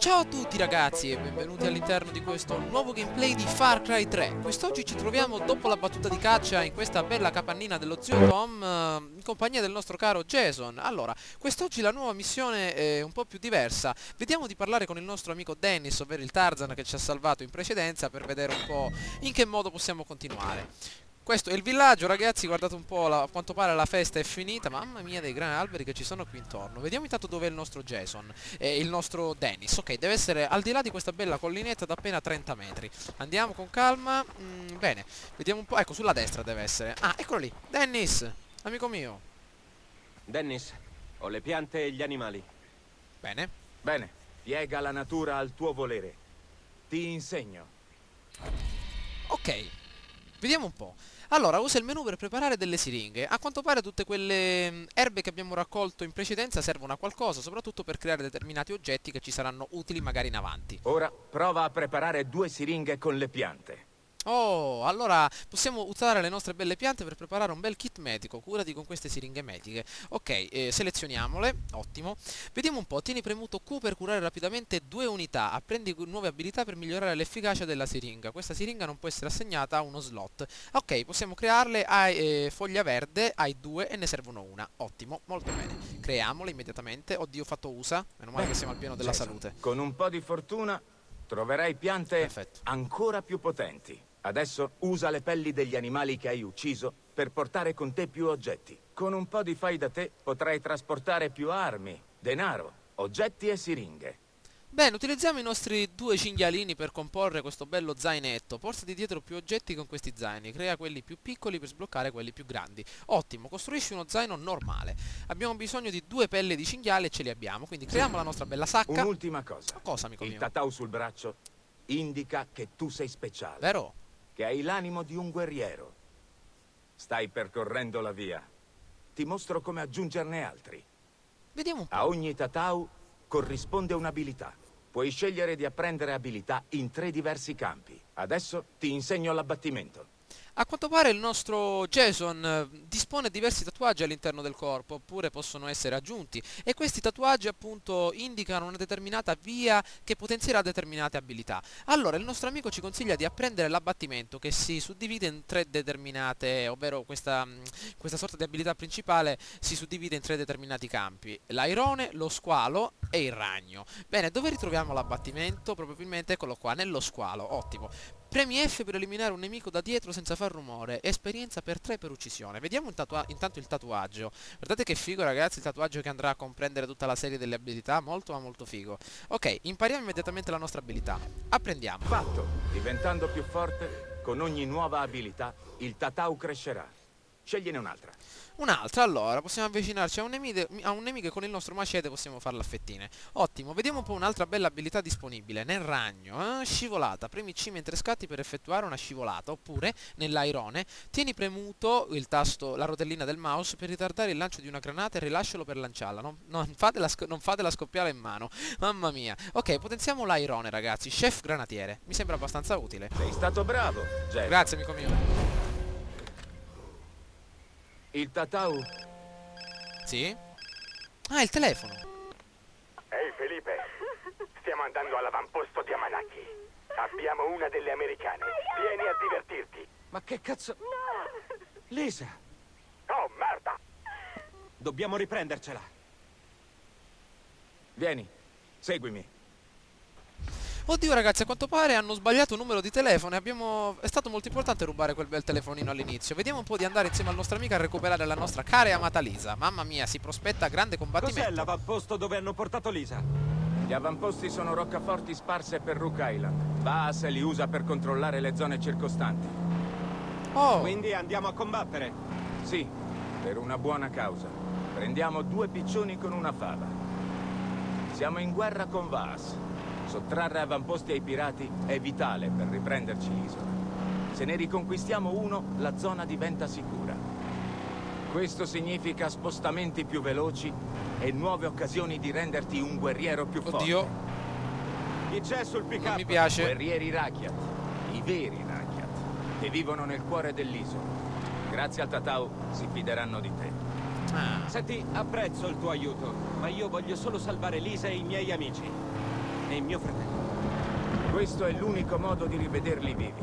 Ciao a tutti ragazzi e benvenuti all'interno di questo nuovo gameplay di Far Cry 3. Quest'oggi ci troviamo dopo la battuta di caccia in questa bella capannina dello zio Tom in compagnia del nostro caro Jason. Allora, quest'oggi la nuova missione è un po' più diversa. Vediamo di parlare con il nostro amico Dennis, ovvero il Tarzan che ci ha salvato in precedenza, per vedere un po' in che modo possiamo continuare. Questo è il villaggio, ragazzi, guardate un po', a quanto pare la festa è finita. Mamma mia dei grandi alberi che ci sono qui intorno. Vediamo intanto dove è il nostro Jason, il nostro Dennis. Ok, deve essere al di là di questa bella collinetta da appena 30 metri. Andiamo con calma. Bene, vediamo un po'. Ecco, sulla destra deve essere. Ah, eccolo lì, Dennis, amico mio. Dennis, ho le piante e gli animali. Bene. Bene, piega la natura al tuo volere. Ti insegno. Ok, vediamo un po'. Allora, usa il menu per preparare delle siringhe. A quanto pare tutte quelle erbe che abbiamo raccolto in precedenza servono a qualcosa, soprattutto per creare determinati oggetti che ci saranno utili magari in avanti. Ora prova a preparare 2 siringhe con le piante. Oh, allora possiamo usare le nostre belle piante per preparare un bel kit medico. Curati con queste siringhe mediche. Ok, selezioniamole, ottimo. Vediamo un po', tieni premuto Q per curare rapidamente 2 unità. Apprendi nuove abilità per migliorare l'efficacia della siringa. Questa siringa non può essere assegnata a uno slot. Ok, possiamo crearle. Hai foglia verde, hai 2 e ne servono una. Ottimo, molto bene. Creiamole immediatamente. Oddio, ho fatto USA. Meno male che siamo al pieno della Jason, salute. con un po' di fortuna troverai piante Perfetto. ancora più potenti. Adesso usa le pelli degli animali che hai ucciso per portare con te più oggetti. Con un po' di fai da te potrai trasportare più armi, denaro, oggetti e siringhe. Bene, utilizziamo i nostri 2 cinghialini per comporre questo bello zainetto. Portati dietro più oggetti con questi zaini. Crea quelli più piccoli per sbloccare quelli più grandi. Ottimo, costruisci uno zaino normale. Abbiamo bisogno di 2 pelle di cinghiale e ce li abbiamo. Quindi creiamo la nostra bella sacca. Un'ultima cosa. Cosa, amico Il mio? tatau sul braccio indica che tu sei speciale. Vero? Che hai l'animo di un guerriero. Stai percorrendo la via. Ti mostro come aggiungerne altri. Vediamo un po'. A ogni tatau corrisponde un'abilità. Puoi scegliere di apprendere abilità in 3 diversi campi. Adesso ti insegno l'abbattimento. A quanto pare il nostro Jason dispone di diversi tatuaggi all'interno del corpo, oppure possono essere aggiunti, e questi tatuaggi appunto indicano una determinata via che potenzierà determinate abilità. Allora il nostro amico ci consiglia di apprendere l'abbattimento, che si suddivide in 3 determinate, ovvero questa sorta di abilità principale si suddivide in 3 determinati campi: l'airone, lo squalo e il ragno. Bene, dove ritroviamo l'abbattimento? Probabilmente eccolo qua, nello squalo. Ottimo. Premi F per eliminare un nemico da dietro senza far rumore. Esperienza per 3 per uccisione. Vediamo intanto il tatuaggio. Guardate che figo, ragazzi, il tatuaggio che andrà a comprendere tutta la serie delle abilità. Molto ma molto figo. Ok, impariamo immediatamente la nostra abilità. Apprendiamo. Fatto! Diventando più forte, con ogni nuova abilità, il tatau crescerà. Scegliene un'altra. Un'altra, allora, possiamo avvicinarci a un nemico e con il nostro macete possiamo farla a fettine. Ottimo, vediamo un po' un'altra bella abilità disponibile. Nel ragno, scivolata. Premi C mentre scatti per effettuare una scivolata. Oppure, nell'airone, tieni premuto il tasto, la rotellina del mouse per ritardare il lancio di una granata e rilascialo per lanciarla. Non fatela scoppiare in mano. Mamma mia. Ok, potenziamo l'airone, ragazzi. Chef granatiere. Mi sembra abbastanza utile. Sei stato bravo, Jack. Grazie, amico mio. Il tatau. Sì? Ah, il telefono. Ehi Felipe, stiamo andando all'avamposto di Amanaki. Abbiamo una delle americane. Vieni a divertirti. Ma che cazzo? Lisa, Oh, merda! dobbiamo riprendercela. Vieni, seguimi. Oddio ragazzi, a quanto pare hanno sbagliato il numero di telefono e è stato molto importante rubare quel bel telefonino all'inizio. Vediamo un po' di andare insieme al nostro amico a recuperare la nostra cara e amata Lisa. Mamma mia, si prospetta grande Cos'è combattimento. l'avamposto dove hanno portato Lisa? Gli avamposti sono roccaforti sparse per Rook Island. Baas li usa per controllare le zone circostanti. Oh, Quindi andiamo a combattere. Sì, per una buona causa. Prendiamo 2 piccioni con una fava. Siamo in guerra con Vaas. Sottrarre avamposti ai pirati è vitale per riprenderci l'isola. Se ne riconquistiamo uno, la zona diventa sicura. Questo significa spostamenti più veloci e nuove occasioni di renderti un guerriero più forte. oddio, Chi c'è sul non pick-up? mi piace. Guerrieri Rakyat, i veri Rakyat, che vivono nel cuore dell'isola. Grazie al tatau si fideranno di te. Ah, Senti, apprezzo il tuo aiuto, ma io voglio solo salvare Lisa e i miei amici. e mio fratello. Questo è l'unico modo di rivederli vivi.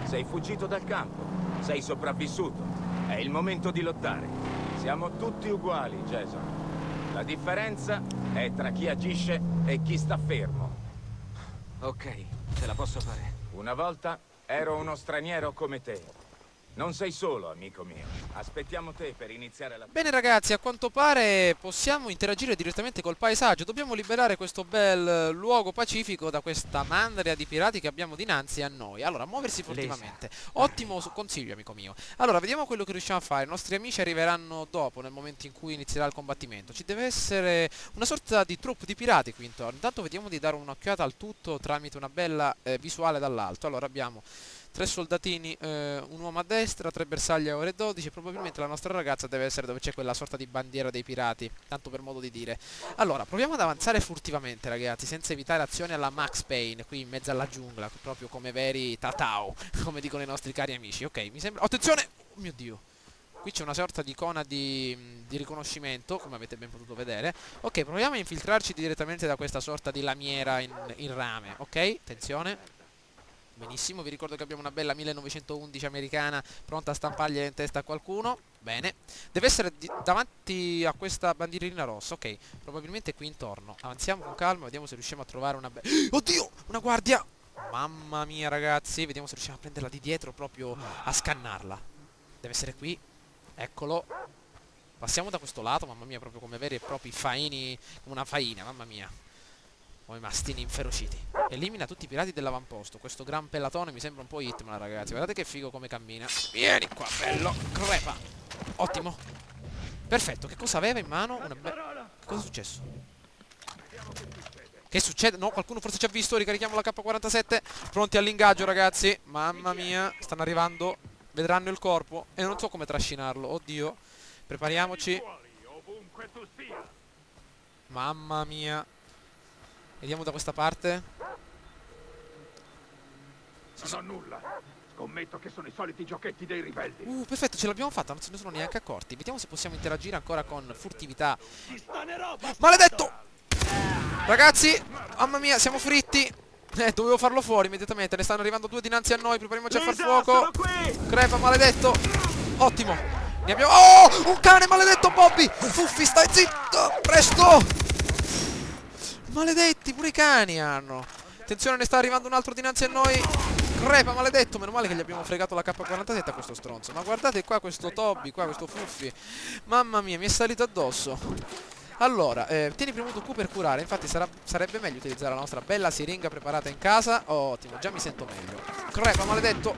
Sei fuggito dal campo, sei sopravvissuto. È il momento di lottare. Siamo tutti uguali, Jason. La differenza è tra chi agisce e chi sta fermo. Ok, ce la posso fare. Una volta ero uno straniero come te. Non sei solo, amico mio. Aspettiamo te per iniziare la... Bene ragazzi, a quanto pare possiamo interagire direttamente col paesaggio. Dobbiamo liberare questo bel luogo pacifico da questa mandria di pirati che abbiamo dinanzi a noi. Allora, muoversi furtivamente. Ottimo consiglio, amico mio. Allora, vediamo quello che riusciamo a fare. I nostri amici arriveranno dopo, nel momento in cui inizierà il combattimento. Ci deve essere una sorta di troupe di pirati qui intorno. Intanto vediamo di dare un'occhiata al tutto tramite una bella visuale dall'alto. Allora, abbiamo 3 soldatini, un uomo a destra, 3 bersagli a ore 12. Probabilmente la nostra ragazza deve essere dove c'è quella sorta di bandiera dei pirati, tanto per modo di dire. Allora, proviamo ad avanzare furtivamente, ragazzi, senza evitare azioni alla Max Payne, qui in mezzo alla giungla, proprio come veri tatao, come dicono i nostri cari amici. Ok, mi sembra... Attenzione! Oh mio Dio! Qui c'è una sorta di icona di riconoscimento, come avete ben potuto vedere. Ok, proviamo a infiltrarci direttamente da questa sorta di lamiera in rame. Ok, attenzione. Benissimo, vi ricordo che abbiamo una bella 1911 americana pronta a stampargliela in testa a qualcuno. Bene. Deve essere davanti a questa bandierina rossa. Ok, probabilmente qui intorno. Avanziamo con calma, vediamo se riusciamo a trovare una bella... Oddio! Una guardia! Mamma mia ragazzi, vediamo se riusciamo a prenderla di dietro, proprio a scannarla. Deve essere qui. Eccolo. Passiamo da questo lato, mamma mia, proprio come veri e propri faini, come una faina, mamma mia. Come mastini inferociti. Elimina tutti i pirati dell'avamposto. Questo gran pellatone mi sembra un po' Hitman, ragazzi. Guardate che figo come cammina. Vieni qua, bello. Crepa. Ottimo. Perfetto. Che cosa aveva in mano? Che cosa è successo? Che succede? No, qualcuno forse ci ha visto. Ricarichiamo la K47. Pronti all'ingaggio, ragazzi. Mamma mia. Stanno arrivando. Vedranno il corpo. E non so come trascinarlo. Oddio. Prepariamoci. Mamma mia. Vediamo da questa parte. Non ho nulla. Scommetto che sono i soliti giochetti dei ribelli. Perfetto, ce l'abbiamo fatta, non se ne sono neanche accorti. Vediamo se possiamo interagire ancora con furtività. Maledetto! Ragazzi, mamma mia, siamo fritti. Dovevo farlo fuori immediatamente. Ne stanno arrivando 2 dinanzi a noi. Prepariamoci a far fuoco. Crepa, maledetto. Ottimo. Ne abbiamo... Oh, un cane maledetto, Bobby. Fuffi, stai zitto. Presto. Maledetti, pure i cani hanno. Attenzione, ne sta arrivando un altro dinanzi a noi. Crepa, maledetto. Meno male che gli abbiamo fregato la K47 a questo stronzo. Ma guardate qua questo Toby, qua questo Fuffi. Mamma mia, mi è salito addosso. Allora, tieni premuto Q per curare. Infatti sarebbe meglio utilizzare la nostra bella siringa preparata in casa. Ottimo, già mi sento meglio. Crepa, maledetto.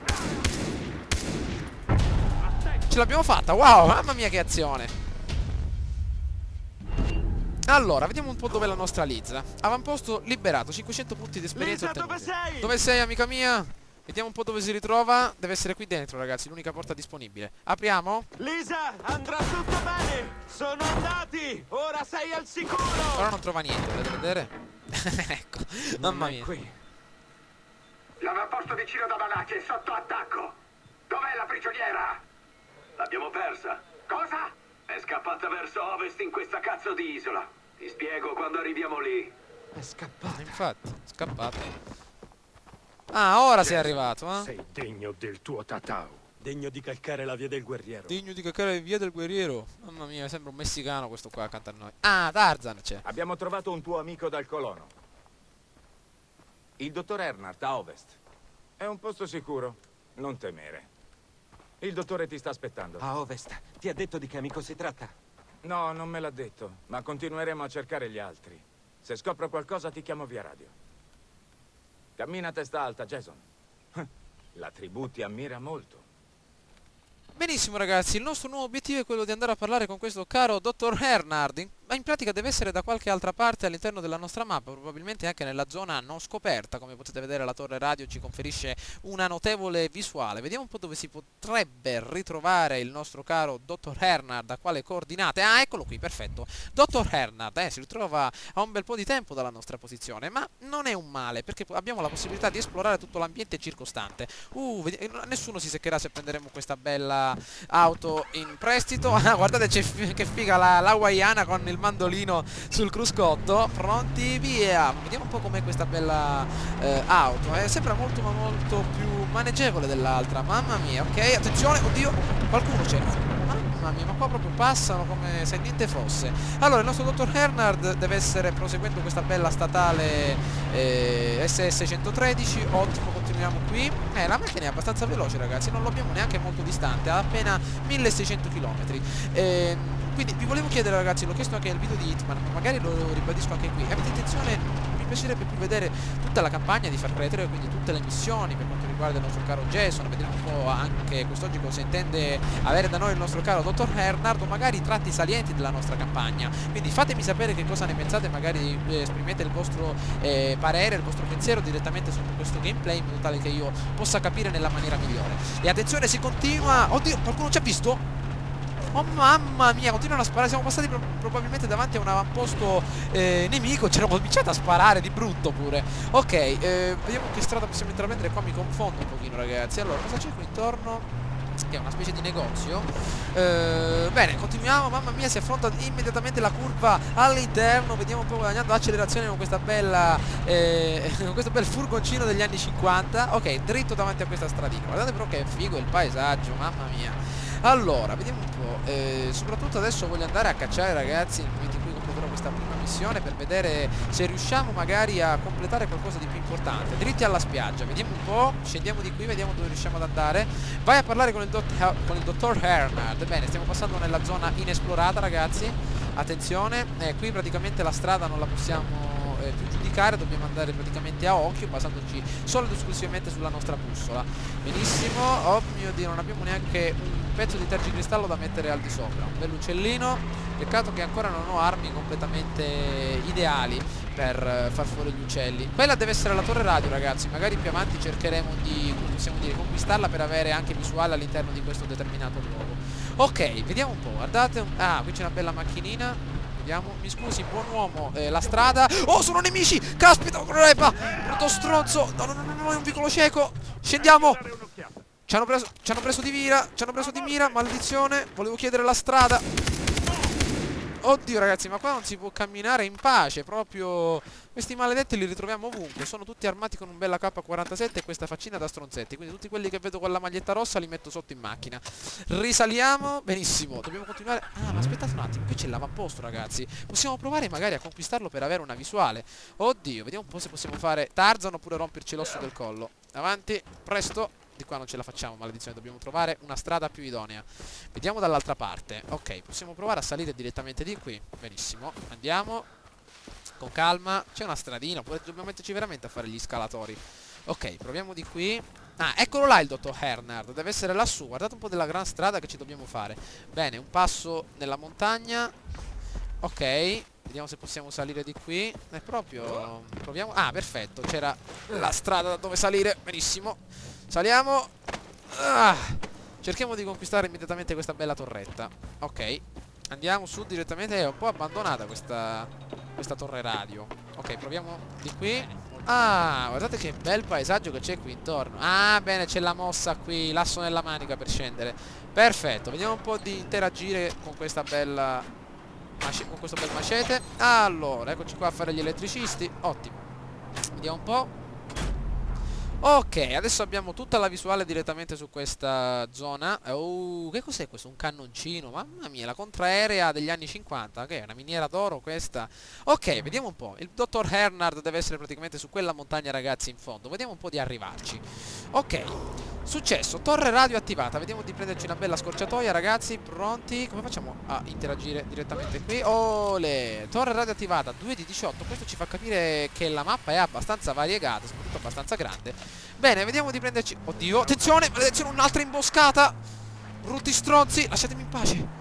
Ce l'abbiamo fatta, wow, mamma mia che azione. Allora, vediamo un po' dove è la nostra Liza. Avamposto liberato, 500 punti di esperienza ottenuti. Dove sei? Dove sei, amica mia? Vediamo un po' dove si ritrova. Deve essere qui dentro, ragazzi, l'unica porta disponibile. Apriamo? Lisa, andrà tutto bene. Sono andati. Ora sei al sicuro. Però non trova niente, volete vedere? Ecco, mamma mia. Qui. L'avamposto vicino da Malaki è sotto attacco. Dov'è la prigioniera? L'abbiamo persa. Cosa? È scappata verso ovest in questa cazzo di isola. Ti spiego quando arriviamo lì. È scappato. Infatti, scappato. Ah, ora sei arrivato, eh? Sei degno del tuo tatao. Degno di calcare la via del guerriero. Degno di calcare via del guerriero. Mamma mia, sembra un messicano questo qua accanto a noi. Ah, Tarzan c'è. Abbiamo trovato un tuo amico dal colono. Il dottor Earnhardt a ovest. È un posto sicuro. Non temere. Il dottore ti sta aspettando. A ovest. Ti ha detto di che amico si tratta? No, non me l'ha detto, ma continueremo a cercare gli altri. Se scopro qualcosa ti chiamo via radio. Cammina a testa alta, Jason. La tribù ti ammira molto. Benissimo ragazzi, il nostro nuovo obiettivo è quello di andare a parlare con questo caro dottor Earnhardt. Ma in pratica deve essere da qualche altra parte all'interno della nostra mappa, probabilmente anche nella zona non scoperta. Come potete vedere la torre radio ci conferisce una notevole visuale. Vediamo un po' dove si potrebbe ritrovare il nostro caro dottor Earnhardt, a quale coordinate. Ah, eccolo qui, perfetto. Dottor Earnhardt, si ritrova a un bel po' di tempo dalla nostra posizione, ma non è un male, perché abbiamo la possibilità di esplorare tutto l'ambiente circostante. Nessuno si seccherà se prenderemo questa bella auto in prestito. Guardate che figa la hawaiana con il mandolino sul cruscotto. Pronti, via. Vediamo un po' com'è questa bella auto. Sembra molto ma molto più maneggevole dell'altra. Mamma mia, ok, attenzione, oddio, qualcuno c'è. Mamma mia, ma qua proprio passano come se niente fosse. Allora, il nostro dottor Hernard deve essere, proseguendo questa bella statale SS 113. Ottimo, continuiamo qui. La macchina è abbastanza veloce, ragazzi, non lo abbiamo neanche molto distante, ha appena 1600 km. Quindi vi volevo chiedere, ragazzi, l'ho chiesto anche nel video di Hitman, ma magari lo ribadisco anche qui. Avete intenzione, mi piacerebbe più vedere tutta la campagna di Far Cry 3, quindi tutte le missioni per quanto riguarda il nostro caro Jason, vedremo un po' anche quest'oggi cosa intende avere da noi il nostro caro dottor Hernard, o magari i tratti salienti della nostra campagna. Quindi fatemi sapere che cosa ne pensate, magari esprimete il vostro parere, il vostro pensiero direttamente su questo gameplay, in modo tale che io possa capire nella maniera migliore. E attenzione, si continua. Oddio, qualcuno ci ha visto? Oh mamma mia, continuano a sparare. Siamo passati probabilmente davanti a un avamposto nemico. C'era cominciato a sparare di brutto pure. Ok, vediamo che strada possiamo intraprendere. Qua mi confondo un pochino, ragazzi. Allora, cosa c'è qui intorno? Che è una specie di negozio. Bene, continuiamo. Mamma mia, si affronta immediatamente la curva all'interno. Vediamo un po' guadagnando accelerazione con questa bella con questo bel furgoncino degli anni 50. Ok, dritto davanti a questa stradina. Guardate però che figo il paesaggio, mamma mia. Allora, vediamo un po'. Soprattutto adesso voglio andare a cacciare, ragazzi, nel momento in cui completerò questa prima missione, per vedere se riusciamo magari a completare qualcosa di più importante. Dritti alla spiaggia, vediamo un po'. Scendiamo di qui, vediamo dove riusciamo ad andare. Vai a parlare con il dottor Hernard. Bene, stiamo passando nella zona inesplorata, ragazzi. Attenzione, qui praticamente la strada non la possiamo più giudicare, dobbiamo andare praticamente a occhio, basandoci solo ed esclusivamente sulla nostra bussola. Benissimo. Oh mio Dio, non abbiamo neanche un pezzo di tergicristallo da mettere al di sopra. Un bell'uccellino. Peccato che ancora non ho armi completamente ideali per far fuori gli uccelli. Quella deve essere la torre radio, ragazzi. Magari più avanti cercheremo di, come possiamo dire, conquistarla per avere anche visuale all'interno di questo determinato luogo. Ok, vediamo un po', guardate. Ah, qui c'è una bella macchinina. Vediamo, mi scusi, buon uomo, la strada. Oh, sono nemici! Caspita, crepa! Brutto stronzo! No, no, no, no, è un vicolo cieco! Scendiamo! Ci hanno preso di mira, maledizione. Volevo chiedere la strada. Oddio, ragazzi, ma qua non si può camminare in pace. Proprio questi maledetti li ritroviamo ovunque. Sono tutti armati con un bella K47 e questa faccina da stronzetti. Quindi tutti quelli che vedo con la maglietta rossa li metto sotto in macchina. Risaliamo. Benissimo, dobbiamo continuare. Ah, ma aspettate un attimo, qui c'è l'avamposto, ragazzi. Possiamo provare magari a conquistarlo per avere una visuale. Oddio, vediamo un po' se possiamo fare Tarzan oppure romperci l'osso del collo. Avanti, presto. Di qua non ce la facciamo, maledizione, dobbiamo trovare una strada più idonea. Vediamo dall'altra parte. Ok, possiamo provare a salire direttamente di qui. Benissimo, andiamo con calma. C'è una stradina, dobbiamo metterci veramente a fare gli scalatori. Ok, proviamo di qui. Ah, eccolo là il dottor Hernard, deve essere lassù. Guardate un po' della gran strada che ci dobbiamo fare. Bene, un passo nella montagna. Ok, vediamo se possiamo salire di qui. È proprio... proviamo... Ah, perfetto, c'era la strada da dove salire. Benissimo. Saliamo. Cerchiamo di conquistare immediatamente questa bella torretta. Ok, andiamo su direttamente. È un po' abbandonata questa torre radio. Ok, proviamo di qui. Ah, guardate che bel paesaggio che c'è qui intorno. Ah, bene, c'è la mossa qui, l'asso nella manica per scendere. Perfetto, vediamo un po' di interagire con questa bella con questo bel macete. Allora, eccoci qua a fare gli elettricisti. Ottimo. Vediamo un po'. Ok, adesso abbiamo tutta la visuale direttamente su questa zona. Che cos'è questo? Un cannoncino? Mamma mia, la contraerea degli anni 50. Che è una miniera d'oro questa. Ok, vediamo un po'. Il dottor Hernard deve essere praticamente su quella montagna, ragazzi, in fondo. Vediamo un po' di arrivarci. Ok, successo, torre radio attivata. Vediamo di prenderci una bella scorciatoia, ragazzi. Pronti? Come facciamo a interagire direttamente qui? Ole, torre radio attivata, 2 di 18. Questo ci fa capire che la mappa è abbastanza variegata, soprattutto abbastanza grande. Bene, vediamo di prenderci... Oddio, attenzione, maledizione, un'altra imboscata. Brutti stronzi, lasciatemi in pace.